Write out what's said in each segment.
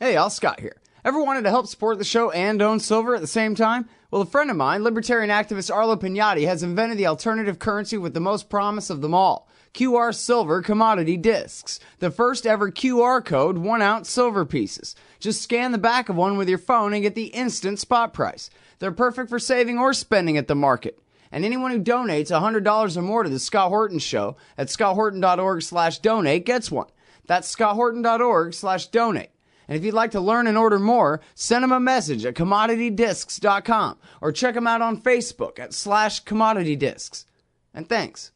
Hey, y'all, Scott here. Ever wanted to help support the show and own silver at the same time? Well, a friend of mine, libertarian activist Arlo Pignati, has invented the alternative currency with the most promise of them all. QR silver commodity discs. The first ever QR code 1-ounce silver pieces. Just scan the back of one with your phone and get the instant spot price. They're perfect for saving or spending at the market. And anyone who donates $100 or more to the Scott Horton Show at scotthorton.org/donate gets one. That's scotthorton.org/donate. And if you'd like to learn and order more, send them a message at commoditydiscs.com or check them out on Facebook at /commoditydiscs. And thanks.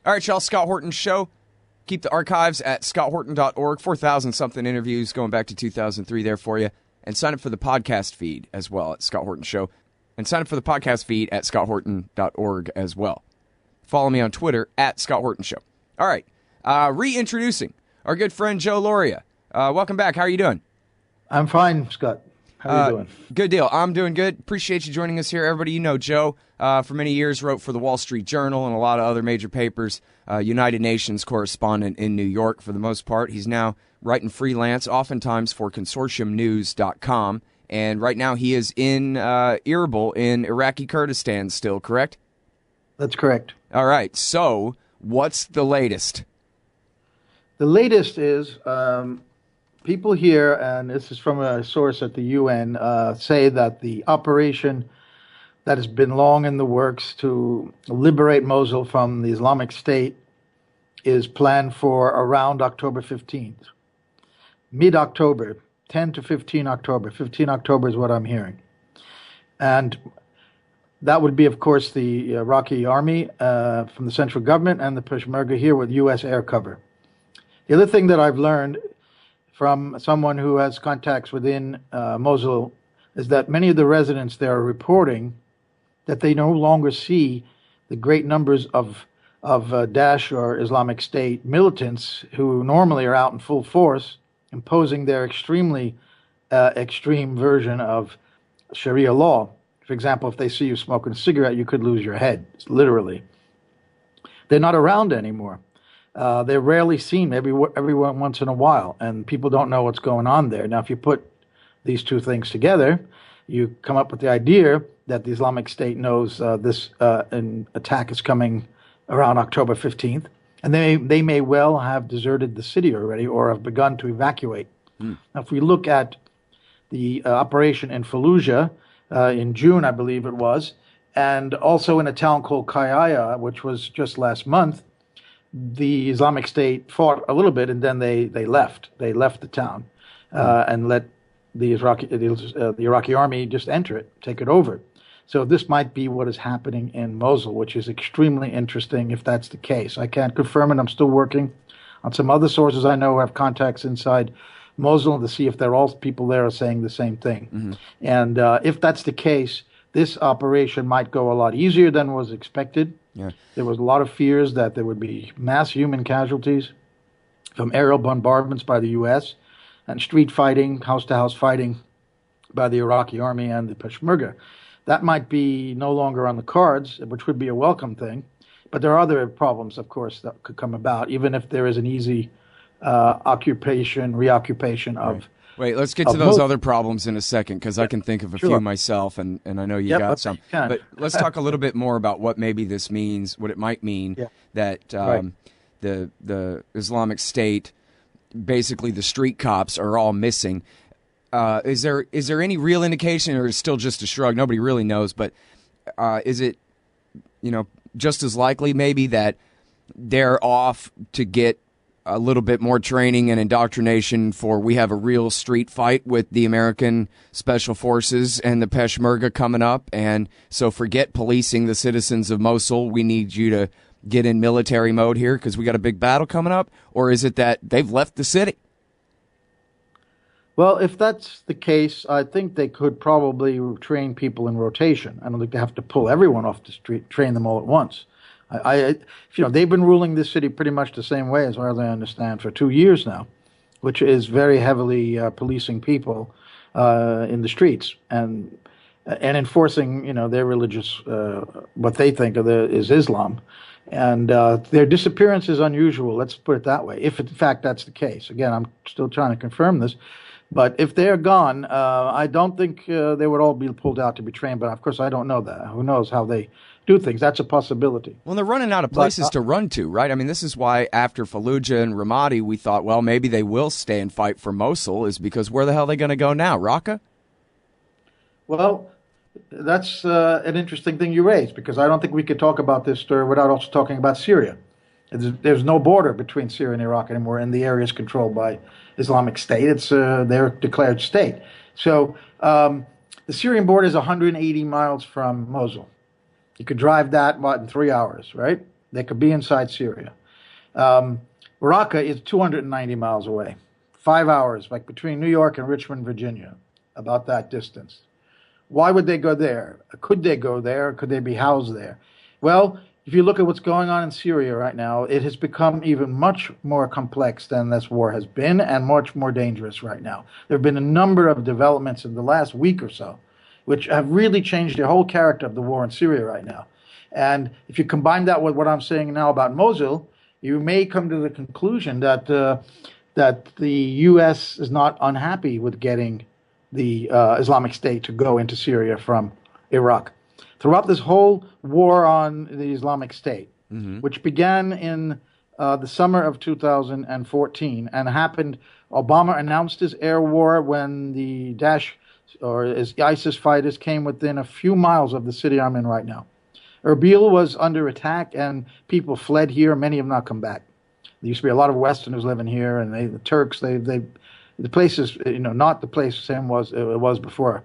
All right, y'all, Scott Horton Show. Keep the archives at scotthorton.org. 4,000-something interviews going back to 2003 there for you. And sign up for the podcast feed as well at Scott Horton Show. And sign up for the podcast feed at scotthorton.org as well. Follow me on Twitter at Scott Horton Show. All right, reintroducing our good friend Joe Lauria. Welcome back. How are you doing? I'm fine, Scott. How are you doing? Good deal. I'm doing good. Appreciate you joining us here. Everybody, you know Joe for many years, wrote for the Wall Street Journal and a lot of other major papers, United Nations correspondent in New York for the most part. He's now writing freelance, oftentimes for consortiumnews.com. And right now he is in Erbil in Iraqi Kurdistan still, correct? That's correct. All right. So what's the latest? The latest is people here, and this is from a source at the UN, say that the operation that has been long in the works to liberate Mosul from the Islamic State is planned for around October 15th. Mid-October, 10 to 15 October. 15 October is what I'm hearing. And that would be, of course, the Iraqi army from the central government and the Peshmerga here with U.S. air cover. The other thing that I've learned from someone who has contacts within Mosul is that many of the residents there are reporting that they no longer see the great numbers of Daesh or Islamic State militants who normally are out in full force, imposing their extremely extreme version of Sharia law. For example, if they see you smoking a cigarette, you could lose your head, literally. They're not around anymore. They're rarely seen, every once in a while, and people don't know what's going on there. Now, if you put these two things together, you come up with the idea that the Islamic State knows this attack is coming around October 15th, and they may well have deserted the city already or have begun to evacuate. Now, if we look at the operation in Fallujah in June, I believe it was, and also in a town called Kayaya, which was just last month, the Islamic State fought a little bit, and then they left. They left the town and let the Iraqi army just enter it, take it over. So this might be what is happening in Mosul, which is extremely interesting if that's the case. I can't confirm it. I'm still working on some other sources I know who have contacts inside Mosul to see if all people there are saying the same thing. Mm-hmm. And if that's the case, this operation might go a lot easier than was expected. Yeah. There was a lot of fears that there would be mass human casualties from aerial bombardments by the U.S. and street fighting, house-to-house fighting by the Iraqi army and the Peshmerga. That might be no longer on the cards, which would be a welcome thing. But there are other problems, of course, that could come about, even if there is an easy reoccupation of... Right. Wait, let's get to those other problems in a second, because I can think of a few myself, and I know you got some. But let's talk a little bit more about what maybe this means, what it might mean, that the Islamic State, basically the street cops, are all missing. Is there any real indication, or is it still just a shrug? Nobody really knows, but is it just as likely maybe that they're off to get a little bit more training and indoctrination for we have a real street fight with the American Special Forces and the Peshmerga coming up, and so forget policing the citizens of Mosul. We need you to get in military mode here because we got a big battle coming up? Or is it that they've left the city? Well, if that's the case, I think they could probably train people in rotation. I don't think they have to pull everyone off the street, train them all at once. They've been ruling this city pretty much the same way, as far as I understand, for 2 years now, which is very heavily policing people in the streets and enforcing, their religious, what they think is Islam. And their disappearance is unusual, let's put it that way, if in fact that's the case. Again, I'm still trying to confirm this. But if they're gone, I don't think they would all be pulled out to be trained. But of course, I don't know that. Who knows how they do things? That's a possibility. Well, they're running out of places to run to, right? I mean, this is why after Fallujah and Ramadi, we thought, well, maybe they will stay and fight for Mosul, is because where the hell are they going to go now? Raqqa? Well, that's an interesting thing you raised, because I don't think we could talk about this story without also talking about Syria. There's no border between Syria and Iraq anymore, and the area is controlled by Islamic State. It's their declared state. So the Syrian border is 180 miles from Mosul. You could drive that in 3 hours, right? They could be inside Syria. Raqqa is 290 miles away, 5 hours, like between New York and Richmond, Virginia, about that distance. Why would they go there? Could they go there? Could they be housed there? Well, if you look at what's going on in Syria right now, it has become even much more complex than this war has been, and much more dangerous right now. There have been a number of developments in the last week or so which have really changed the whole character of the war in Syria right now. And if you combine that with what I'm saying now about Mosul, you may come to the conclusion that that the U.S. is not unhappy with getting the Islamic State to go into Syria from Iraq. Throughout this whole war on the Islamic State, which began in the summer of 2014 and happened, Obama announced his air war when the ISIS fighters came within a few miles of the city I'm in right now. Erbil was under attack and people fled here. Many have not come back. There used to be a lot of Westerners living here, and the Turks, the place is, not the place it was before.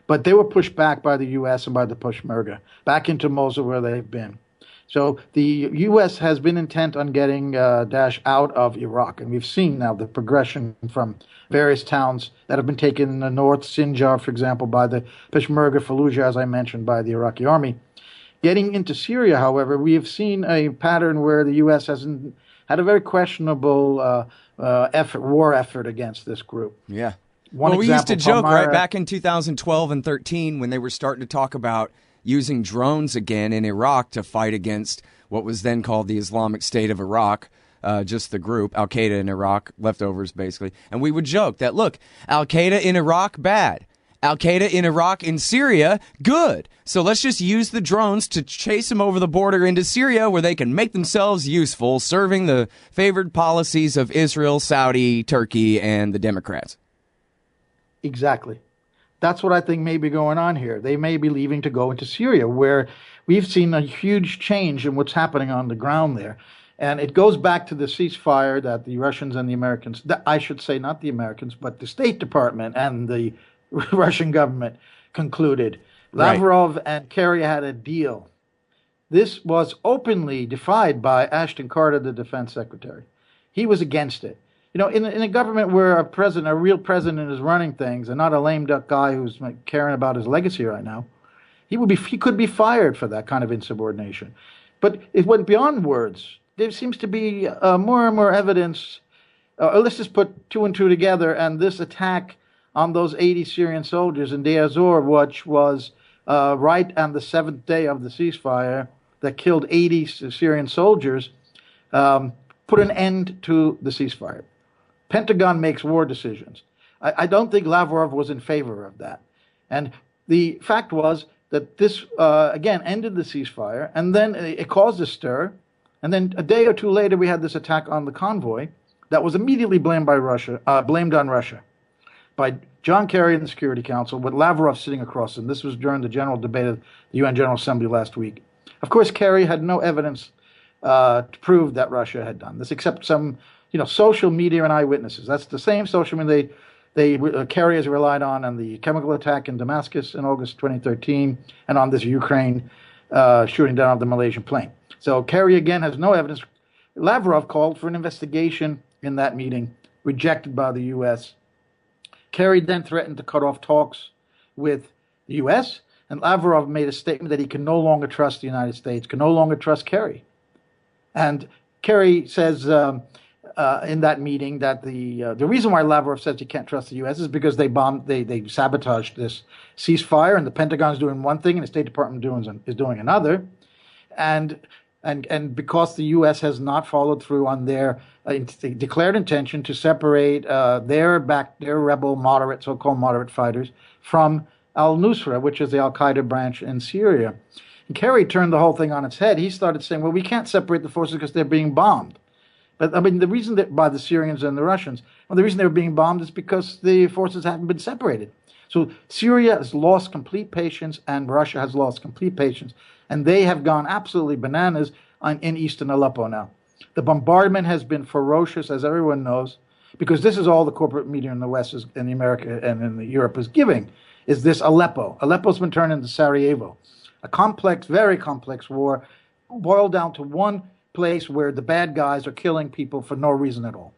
But they were pushed back by the U.S. and by the Peshmerga, back into Mosul where they've been. So the U.S. has been intent on getting Daesh out of Iraq. And we've seen now the progression from various towns that have been taken in the north, Sinjar, for example, by the Peshmerga, Fallujah, as I mentioned, by the Iraqi army. Getting into Syria, however, we have seen a pattern where the U.S. hasn't had a very questionable war effort against this group. Yeah. We used to joke, right, back in 2012 and 13 when they were starting to talk about using drones again in Iraq to fight against what was then called the Islamic State of Iraq, just the group, Al-Qaeda in Iraq, leftovers basically. And we would joke that, look, Al-Qaeda in Iraq, bad. Al-Qaeda in Iraq and Syria, good. So let's just use the drones to chase them over the border into Syria where they can make themselves useful, serving the favored policies of Israel, Saudi, Turkey, and the Democrats. Exactly. That's what I think may be going on here. They may be leaving to go into Syria, where we've seen a huge change in what's happening on the ground there. And it goes back to the ceasefire that the Russians and the Americans, I should say not the Americans, but the State Department and the Russian government concluded. Lavrov and Kerry had a deal. This was openly defied by Ashton Carter, the defense secretary. He was against it. In a government where a real president is running things and not a lame duck guy who's caring about his legacy right now, he could be fired for that kind of insubordination. But it went beyond words. There seems to be more and more evidence. Let's just put two and two together, and this attack on those 80 Syrian soldiers in Deir ez-Zor, which was right on the seventh day of the ceasefire, that killed 80 Syrian soldiers, put an end to the ceasefire. Pentagon makes war decisions. I don't think Lavrov was in favor of that. And the fact was that this, again, ended the ceasefire, and then it caused a stir. And then a day or two later, we had this attack on the convoy that was immediately blamed on Russia, by John Kerry and the Security Council, with Lavrov sitting across them. This was during the general debate of the UN General Assembly last week. Of course, Kerry had no evidence to prove that Russia had done this, except some social media and eyewitnesses. That's the same social media Kerry has relied on the chemical attack in Damascus in August 2013 and on this Ukraine shooting down of the Malaysian plane. So Kerry, again, has no evidence. Lavrov called for an investigation in that meeting, rejected by the U.S. Kerry then threatened to cut off talks with the U.S., and Lavrov made a statement that he can no longer trust the United States, can no longer trust Kerry. And Kerry says in that meeting that the reason why Lavrov says he can't trust the U.S. is because they sabotaged this ceasefire, and the Pentagon is doing one thing and the State Department is doing another. And And because the U.S. has not followed through on their declared intention to separate their rebel moderate, so-called moderate fighters from al-Nusra, which is the al-Qaeda branch in Syria. And Kerry turned the whole thing on its head. He started saying, well, we can't separate the forces because they're being bombed. But, I mean, the reason that by the Syrians and the Russians, well, the reason they were being bombed is because the forces haven't been separated. So Syria has lost complete patience and Russia has lost complete patience. And they have gone absolutely bananas in eastern Aleppo now. The bombardment has been ferocious, as everyone knows, because this is all the corporate media in the West, in the America and in Europe is giving, is this Aleppo. Aleppo's been turned into Sarajevo. A complex, very complex war boiled down to one place where the bad guys are killing people for no reason at all.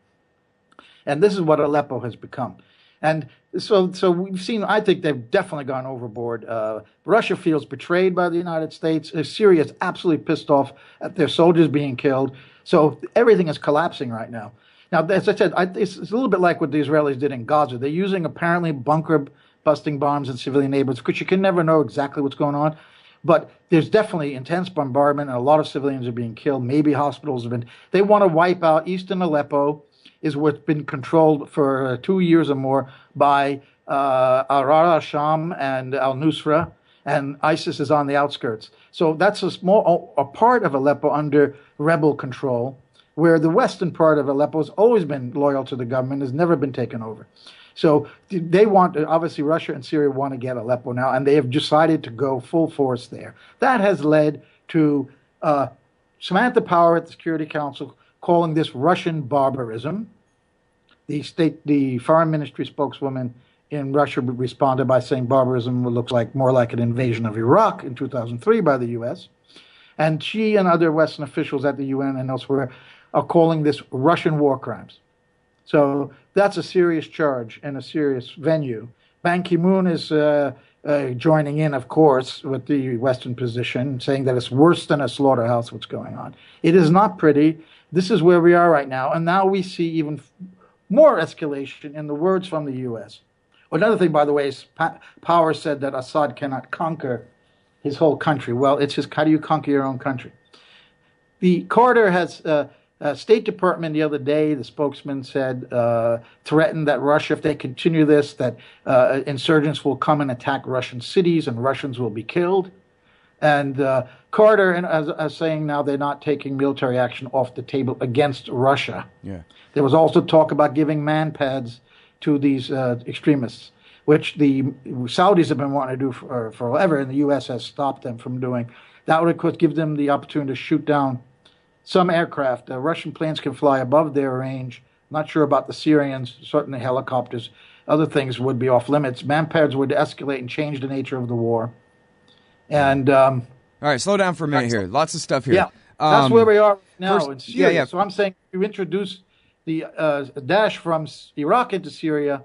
And this is what Aleppo has become. And so we've seen, I think they've definitely gone overboard. Russia feels betrayed by the United States. Syria is absolutely pissed off at their soldiers being killed. So everything is collapsing right now. Now, as I said, it's a little bit like what the Israelis did in Gaza. They're using apparently bunker-busting bombs in civilian neighborhoods, because you can never know exactly what's going on. But there's definitely intense bombardment, and a lot of civilians are being killed. Maybe hospitals have been. They want to wipe out eastern Aleppo, is what's been controlled for 2 years or more by al-Sham and al-Nusra, and ISIS is on the outskirts. So that's a part of Aleppo under rebel control, where the western part of Aleppo has always been loyal to the government, has never been taken over. So they want, obviously Russia and Syria want to get Aleppo now, and they have decided to go full force there. That has led to Samantha Power at the Security Council calling this Russian barbarism. The foreign ministry spokeswoman in Russia responded by saying barbarism looks like more like an invasion of Iraq in 2003 by the U.S. And she and other Western officials at the UN and elsewhere are calling this Russian war crimes. So that's a serious charge and a serious venue. Ban Ki-moon is joining in, of course, with the Western position, saying that it's worse than a slaughterhouse what's going on. It is not pretty. This is where we are right now. And now we see even more escalation in the words from the U.S. Another thing, by the way, is Power said that Assad cannot conquer his whole country. Well, it's just, how do you conquer your own country? The Carter has... State Department the other day, the spokesman said, threatened that Russia, if they continue this, that insurgents will come and attack Russian cities and Russians will be killed. And Carter is saying now they're not taking military action off the table against Russia. Yeah. There was also talk about giving man pads to these extremists, which the Saudis have been wanting to do for forever, and the U.S. has stopped them from doing. That would, of course, give them the opportunity to shoot down some aircraft. Russian planes can fly above their range. Not sure about the Syrians. Certainly helicopters. Other things would be off limits. Manpads would escalate and change the nature of the war. And all right, slow down for a minute here. Lots of stuff here. Yeah, that's where we are now in Syria. Yeah. So I'm saying to introduce the dash from Iraq into Syria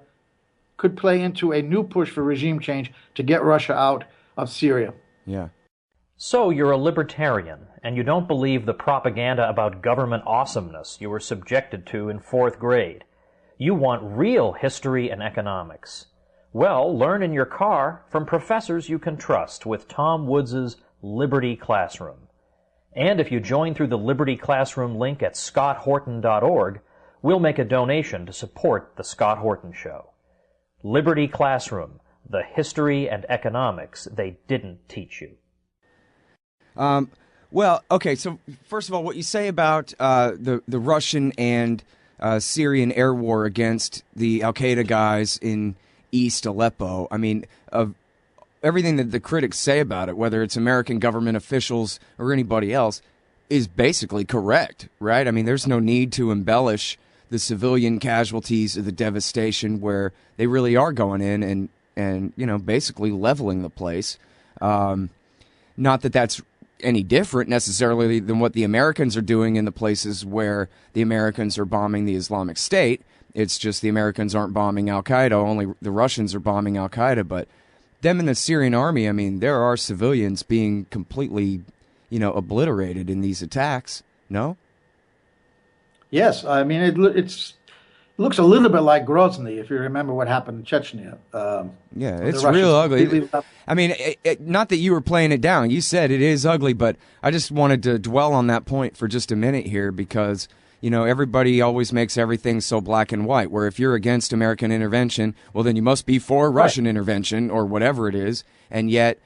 could play into a new push for regime change to get Russia out of Syria. Yeah. So you're a libertarian, and you don't believe the propaganda about government awesomeness you were subjected to in 4th grade. You want real history and economics. Well, learn in your car from professors you can trust with Tom Woods' Liberty Classroom. And if you join through the Liberty Classroom link at scotthorton.org, we'll make a donation to support The Scott Horton Show. Liberty Classroom, the history and economics they didn't teach you. Well, okay, so first of all, what you say about the Russian and Syrian air war against the al-Qaeda guys in East Aleppo, I mean, everything that the critics say about it, whether it's American government officials or anybody else, is basically correct, right? I mean, there's no need to embellish the civilian casualties of the devastation where they really are going in and you know, basically leveling the place. Not that that's any different necessarily than what the Americans are doing in the places where the Americans are bombing the Islamic State. It's just the Americans aren't bombing al-Qaeda, only the Russians are bombing al-Qaeda. But them in the Syrian army, I mean, there are civilians being completely, you know, obliterated in these attacks, no? Yes, I mean, looks a little bit like Grozny, if you remember what happened in Chechnya. Yeah, it's real ugly. I mean, not that you were playing it down. You said it is ugly, but I just wanted to dwell on that point for just a minute here because, you know, everybody always makes everything so black and white, where if you're against American intervention, well, then you must be for Russian intervention or whatever it is. And yet,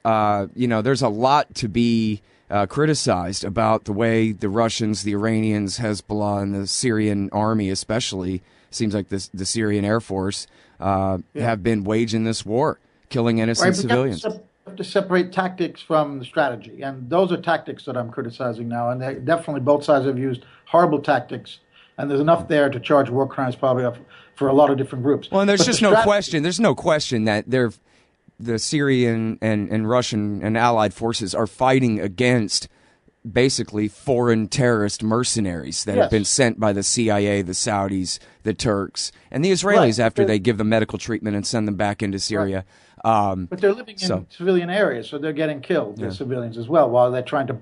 you know, there's a lot to be criticized about the way the Russians, the Iranians, Hezbollah, and the Syrian army especially, seems like the Syrian Air Force, have been waging this war, killing innocent civilians. You have to separate tactics from the strategy, and those are tactics that I'm criticizing now, and they definitely both sides have used horrible tactics, and there's enough there to charge war crimes probably for a lot of different groups. Well, and there's no question that the Syrian and Russian and allied forces are fighting against basically foreign terrorist mercenaries that have been sent by the CIA, the Saudis, the Turks, and the Israelis after they give them medical treatment and send them back into Syria. But they're living in civilian areas, so they're getting killed, the civilians as well, while they're trying to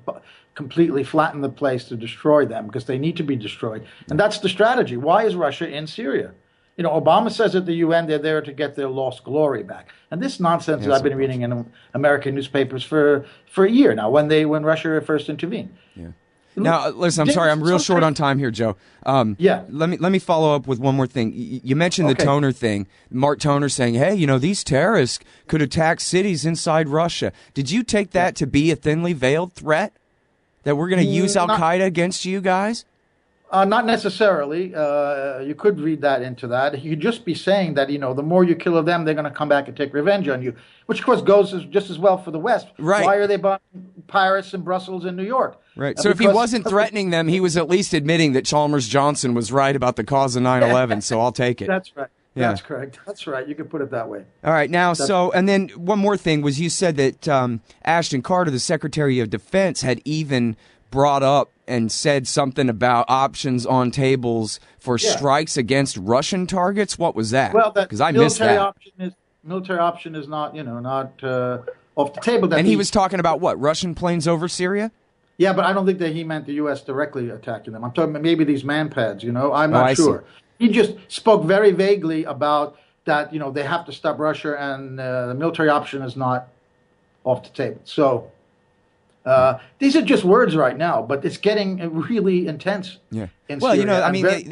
completely flatten the place to destroy them because they need to be destroyed. And that's the strategy. Why is Russia in Syria? You know, Obama says at the UN they're there to get their lost glory back. And this nonsense that I've been reading in American newspapers for a year now, when Russia first intervened. Yeah. Now, listen, I'm sorry, I'm real short on time here, Joe. Let me follow up with one more thing. You mentioned the Toner thing. Mark Toner saying, hey, you know, these terrorists could attack cities inside Russia. Did you take that to be a thinly veiled threat? That we're going to use Al-Qaeda against you guys? Not necessarily. You could read that into that. You could just be saying that, you know, the more you kill of them, they're going to come back and take revenge on you, which, of course, goes just as well for the West. Right. Why are they bombing Paris and Brussels and New York? Right. So if he wasn't threatening them, he was at least admitting that Chalmers Johnson was right about the cause of 9/11, so I'll take it. That's right. Yeah. That's correct. That's right. You could put it that way. All right. Now, and then one more thing was you said that Ashton Carter, the Secretary of Defense, had even brought up and said something about options on tables for strikes against Russian targets. What was that? Well, because I missed that. Military option is not, not off the table. And he was talking about what? Russian planes over Syria? Yeah, but I don't think that he meant the U.S. directly attacking them. I'm talking about maybe these man pads, I'm not sure. He just spoke very vaguely about that, they have to stop Russia and the military option is not off the table. So these are just words right now, but it's getting really intense. Yeah. Well, Syria.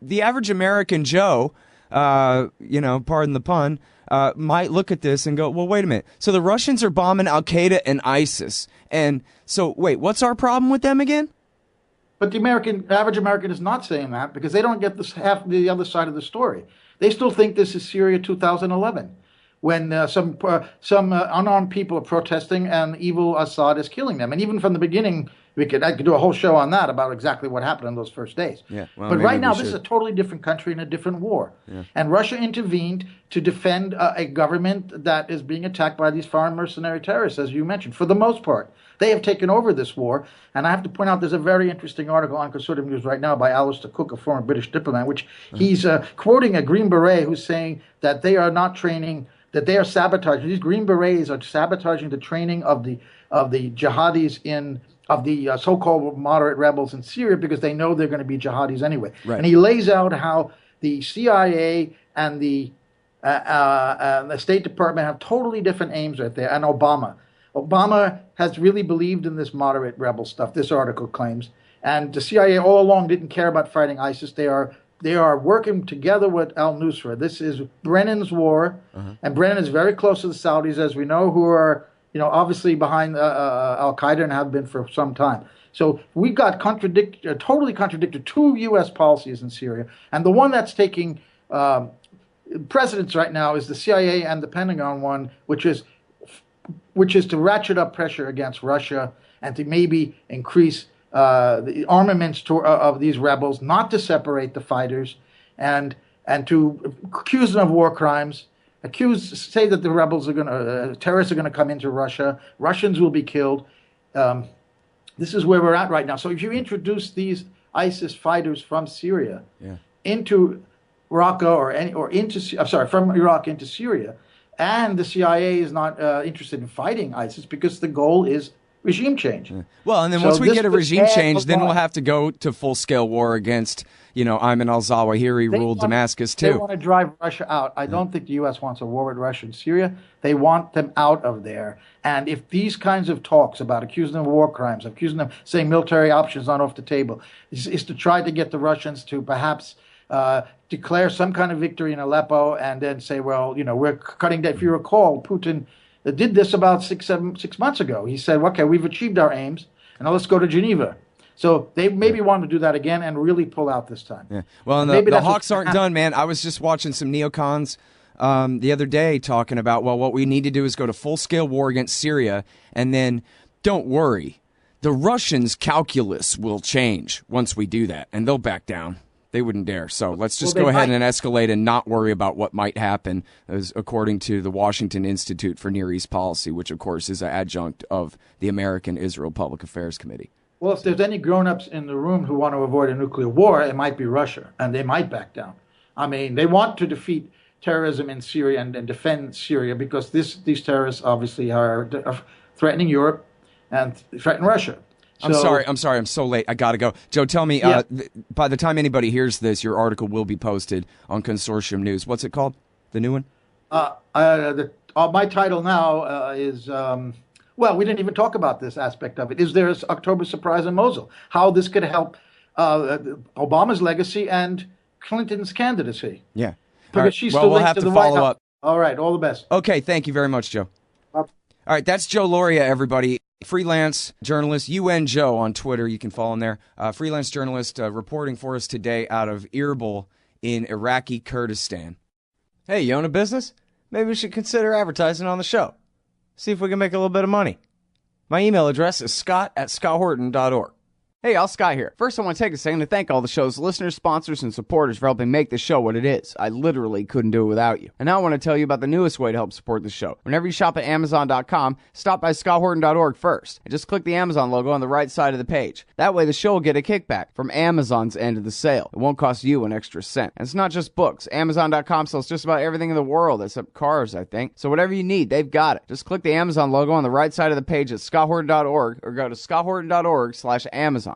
The average American Joe, pardon the pun, might look at this and go, well, wait a minute. So the Russians are bombing Al-Qaeda and ISIS. And so, wait, what's our problem with them again? But the average American is not saying that because they don't get the other side of the story. They still think this is Syria 2011. When some unarmed people are protesting and evil Assad is killing them. And even from the beginning, I could do a whole show on that about exactly what happened in those first days. Yeah, well, but right now, this is a totally different country in a different war. Yeah. And Russia intervened to defend a government that is being attacked by these foreign mercenary terrorists, as you mentioned, for the most part. They have taken over this war. And I have to point out there's a very interesting article on Conservative News right now by Alistair Cook, a former British diplomat, which he's quoting a Green Beret who's saying that they are not training, that they are sabotaging. These Green Berets are sabotaging the training of the jihadis of the so-called moderate rebels in Syria because they know they're going to be jihadis anyway. Right. And he lays out how the CIA and the State Department have totally different aims right there. And Obama has really believed in this moderate rebel stuff, this article claims. And the CIA all along didn't care about fighting ISIS. They are working together with al-Nusra. This is Brennan's war, and Brennan is very close to the Saudis, as we know, who are, obviously behind al-Qaeda and have been for some time. So we got totally contradicted two U.S. policies in Syria, and the one that's taking precedence right now is the CIA and the Pentagon one, which is to ratchet up pressure against Russia and to maybe increase the armaments of these rebels, not to separate the fighters, and to accuse them of war crimes, say that the rebels are terrorists are going to come into Russia, Russians will be killed. This is where we're at right now. So if you introduce these ISIS fighters from Syria into Raqqa from Iraq into Syria, and the CIA is not interested in fighting ISIS because the goal is regime change. Yeah. Well, and then once we get a regime change, then we'll have to go to full-scale war against, Ayman al-Zawahiri ruled Damascus too. They want to drive Russia out. I don't think the U.S. wants a war with Russia and Syria. They want them out of there. And if these kinds of talks about accusing them of war crimes, accusing them, saying military options not off the table, is to try to get the Russians to perhaps declare some kind of victory in Aleppo and then say, well, we're cutting down. If you recall, Putin did this about 6 months ago. He said, okay, we've achieved our aims, and now let's go to Geneva. So they maybe want to do that again and really pull out this time. Yeah. Well, and the Hawks aren't done, man. I was just watching some neocons the other day talking about, well, what we need to do is go to full-scale war against Syria, and then don't worry, the Russians' calculus will change once we do that, and they'll back down. They wouldn't dare. So let's just go ahead and escalate and not worry about what might happen, as according to the Washington Institute for Near East Policy, which, of course, is an adjunct of the American Israel Public Affairs Committee. Well, if there's any grown-ups in the room who want to avoid a nuclear war, it might be Russia, and they might back down. I mean, they want to defeat terrorism in Syria and defend Syria because these terrorists obviously are threatening Europe and threaten Russia. I'm sorry. I'm so late. I got to go. Joe, tell me, by the time anybody hears this, your article will be posted on Consortium News. What's it called? The new one? My title now is, we didn't even talk about this aspect of it. Is there an October surprise in Mosul? How this could help Obama's legacy and Clinton's candidacy. Yeah. Because she's still we'll have to follow up. All right. All the best. Okay. Thank you very much, Joe. All right. That's Joe Lauria, everybody. Freelance journalist, UN Joe on Twitter. You can follow him there. Freelance journalist reporting for us today out of Erbil in Iraqi Kurdistan. Hey, you own a business? Maybe we should consider advertising on the show. See if we can make a little bit of money. My email address is scott@scotthorton.org. Hey, y'all, Scott here. First, I want to take a second to thank all the show's listeners, sponsors, and supporters for helping make the show what it is. I literally couldn't do it without you. And now I want to tell you about the newest way to help support the show. Whenever you shop at Amazon.com, stop by scotthorton.org first, and just click the Amazon logo on the right side of the page. That way, the show will get a kickback from Amazon's end of the sale. It won't cost you an extra cent. And it's not just books. Amazon.com sells just about everything in the world, except cars, I think. So whatever you need, they've got it. Just click the Amazon logo on the right side of the page at scotthorton.org or go to scotthorton.org/Amazon